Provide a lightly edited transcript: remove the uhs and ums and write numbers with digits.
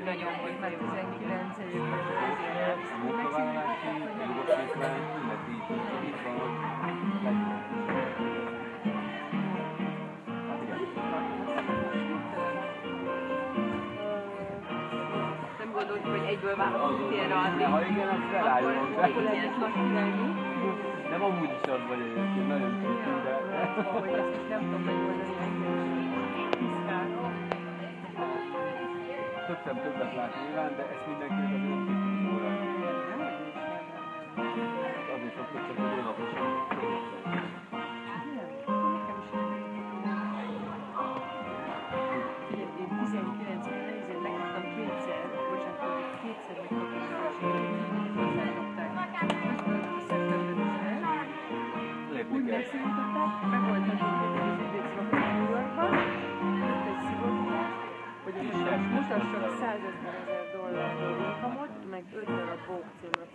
nagyon hozzá. Már 19 évben ezért. A munkavállalási jogosítvány illeti itt van. Nem gondoltuk, hogy egyből választunk ilyenre adni. Ha igen, azt felálljon. Akkor lehet használni. Nem amúgy is az vagy egyébként, nagyon szépen, de... Hogy ezt most nem tudom megoldani Többet lát nyilván, de ezt mindenkinek az önkénti óra. Azért szoktak csak egy óvatosan. Én 19 éven megkaptam kétszer megkaptam úgy megszólították, megoldani az ügyvédszakot New Yorkban, egy szigorúan, hogy mutassak $150,000 inkamot, meg 5 darab bókcímre